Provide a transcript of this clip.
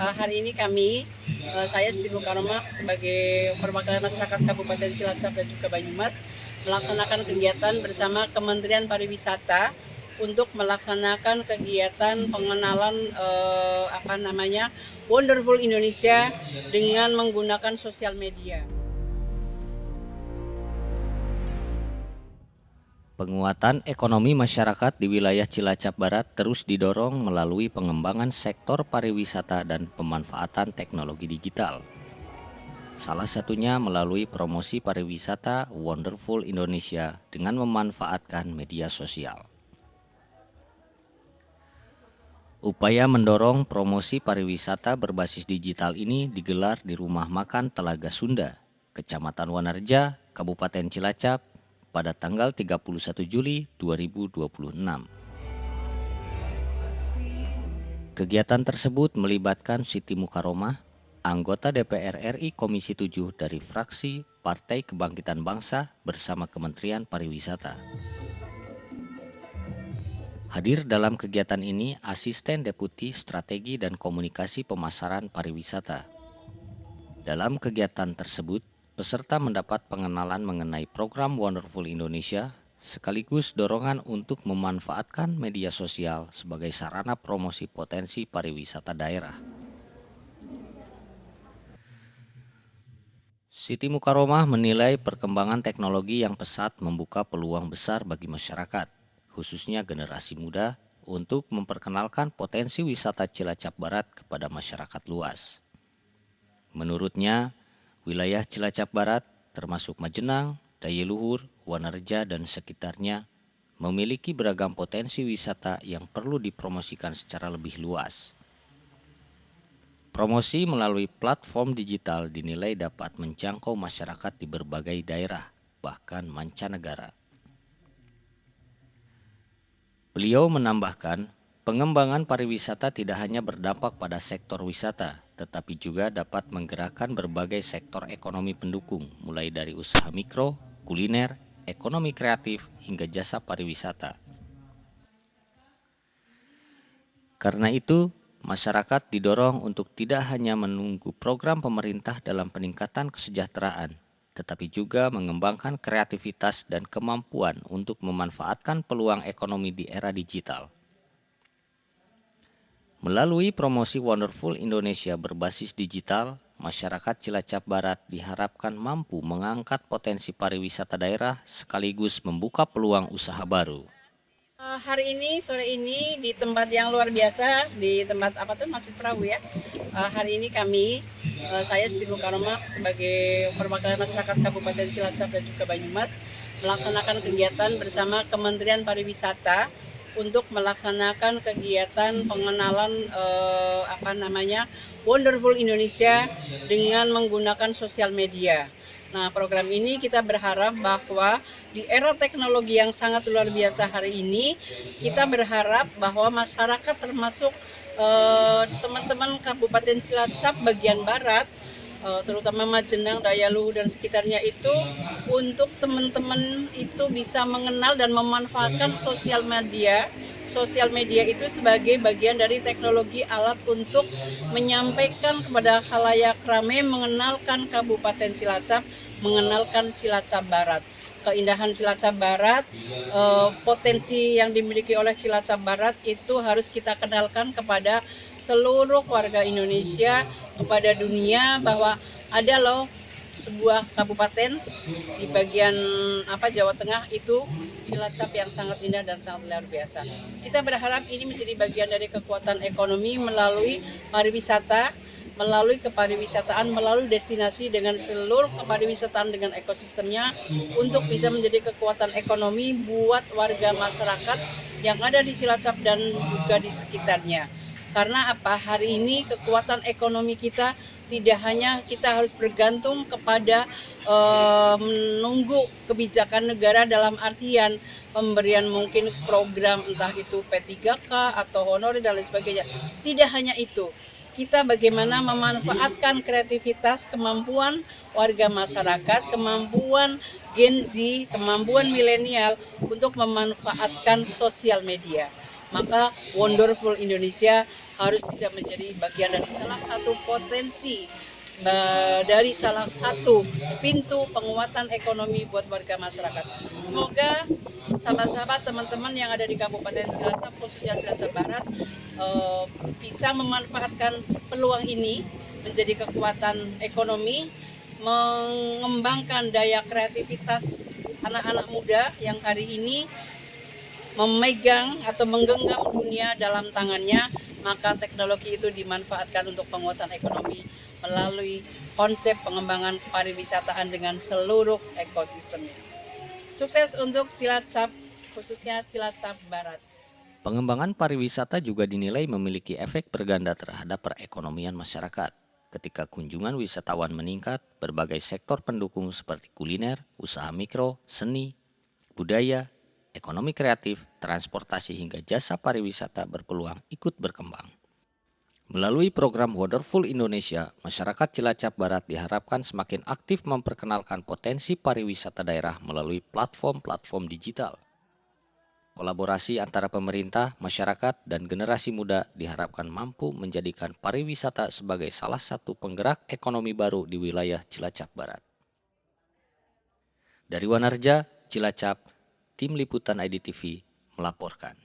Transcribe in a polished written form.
Hari ini saya Siti Mukaromah sebagai perwakilan masyarakat Kabupaten Cilacap dan juga Banyumas melaksanakan kegiatan bersama Kementerian Pariwisata untuk melaksanakan kegiatan pengenalan Wonderful Indonesia dengan menggunakan sosial media. Penguatan ekonomi masyarakat di wilayah Cilacap Barat terus didorong melalui pengembangan sektor pariwisata dan pemanfaatan teknologi digital. Salah satunya melalui promosi pariwisata Wonderful Indonesia dengan memanfaatkan media sosial. Upaya mendorong promosi pariwisata berbasis digital ini digelar di Rumah Makan Telaga Sunda, Kecamatan Wanarja, Kabupaten Cilacap, pada tanggal 31 Juli 2026. Kegiatan tersebut melibatkan Siti Mukaromah, anggota DPR RI Komisi 7 dari fraksi Partai Kebangkitan Bangsa bersama Kementerian Pariwisata. Hadir dalam kegiatan ini Asisten Deputi Strategi dan Komunikasi Pemasaran Pariwisata. Dalam kegiatan tersebut, peserta mendapat pengenalan mengenai program Wonderful Indonesia, sekaligus dorongan untuk memanfaatkan media sosial sebagai sarana promosi potensi pariwisata daerah. Siti Mukaromah menilai perkembangan teknologi yang pesat membuka peluang besar bagi masyarakat, khususnya generasi muda, untuk memperkenalkan potensi wisata Cilacap Barat kepada masyarakat luas. Menurutnya, wilayah Cilacap Barat, termasuk Majenang, Dayiluhur, Wanarja, dan sekitarnya, memiliki beragam potensi wisata yang perlu dipromosikan secara lebih luas. Promosi melalui platform digital dinilai dapat menjangkau masyarakat di berbagai daerah, bahkan mancanegara. Beliau menambahkan, pengembangan pariwisata tidak hanya berdampak pada sektor wisata, tetapi juga dapat menggerakkan berbagai sektor ekonomi pendukung, mulai dari usaha mikro, kuliner, ekonomi kreatif, hingga jasa pariwisata. Karena itu, masyarakat didorong untuk tidak hanya menunggu program pemerintah dalam peningkatan kesejahteraan, tetapi juga mengembangkan kreativitas dan kemampuan untuk memanfaatkan peluang ekonomi di era digital. Melalui promosi Wonderful Indonesia berbasis digital, masyarakat Cilacap Barat diharapkan mampu mengangkat potensi pariwisata daerah sekaligus membuka peluang usaha baru. Sore ini di tempat yang luar biasa, di tempat Masjid Perahu ya. Hari ini saya Siti Mukaromah sebagai perwakilan masyarakat Kabupaten Cilacap dan juga Banyumas melaksanakan kegiatan bersama Kementerian Pariwisata untuk melaksanakan kegiatan pengenalan Wonderful Indonesia dengan menggunakan sosial media. Nah, program ini kita berharap bahwa di era teknologi yang sangat luar biasa hari ini, kita berharap bahwa masyarakat termasuk teman-teman Kabupaten Cilacap bagian barat, terutama Majenang, Dayaluhur dan sekitarnya itu, untuk teman-teman itu bisa mengenal dan memanfaatkan sosial media. Sosial media itu sebagai bagian dari teknologi alat untuk menyampaikan kepada khalayak ramai, mengenalkan Kabupaten Cilacap, mengenalkan Cilacap Barat. Keindahan Cilacap Barat, potensi yang dimiliki oleh Cilacap Barat itu harus kita kenalkan kepada seluruh warga Indonesia, kepada dunia, bahwa ada loh sebuah kabupaten di bagian Jawa Tengah itu Cilacap yang sangat indah dan sangat luar biasa. Kita berharap ini menjadi bagian dari kekuatan ekonomi melalui pariwisata, melalui kepariwisataan, melalui destinasi dengan seluruh kepariwisataan dengan ekosistemnya, untuk bisa menjadi kekuatan ekonomi buat warga masyarakat yang ada di Cilacap dan juga di sekitarnya. Karena hari ini kekuatan ekonomi kita tidak hanya kita harus bergantung kepada menunggu kebijakan negara dalam artian pemberian mungkin program entah itu P3K atau honorer dan lain sebagainya. Tidak hanya itu. Kita bagaimana memanfaatkan kreativitas, kemampuan warga masyarakat, kemampuan Gen Z, kemampuan milenial untuk memanfaatkan sosial media. maka Wonderful Indonesia harus bisa menjadi bagian dari salah satu potensi, dari salah satu pintu penguatan ekonomi buat warga masyarakat. Semoga sahabat-sahabat, teman-teman yang ada di Kabupaten Cilacap, khususnya Cilacap Barat, bisa memanfaatkan peluang ini menjadi kekuatan ekonomi, mengembangkan daya kreativitas anak-anak muda yang hari ini memegang atau menggenggam dunia dalam tangannya, maka teknologi itu dimanfaatkan untuk penguatan ekonomi melalui konsep pengembangan pariwisataan dengan seluruh ekosistemnya. Sukses untuk Cilacap, khususnya Cilacap Barat. Pengembangan pariwisata juga dinilai memiliki efek berganda terhadap perekonomian masyarakat. Ketika kunjungan wisatawan meningkat, berbagai sektor pendukung seperti kuliner, usaha mikro, seni, budaya, ekonomi kreatif, transportasi hingga jasa pariwisata berpeluang ikut berkembang. Melalui program Wonderful Indonesia, masyarakat Cilacap Barat diharapkan semakin aktif memperkenalkan potensi pariwisata daerah melalui platform-platform digital. Kolaborasi antara pemerintah, masyarakat, dan generasi muda diharapkan mampu menjadikan pariwisata sebagai salah satu penggerak ekonomi baru di wilayah Cilacap Barat. Dari Wanarja, Cilacap, Tim Liputan IDTV melaporkan.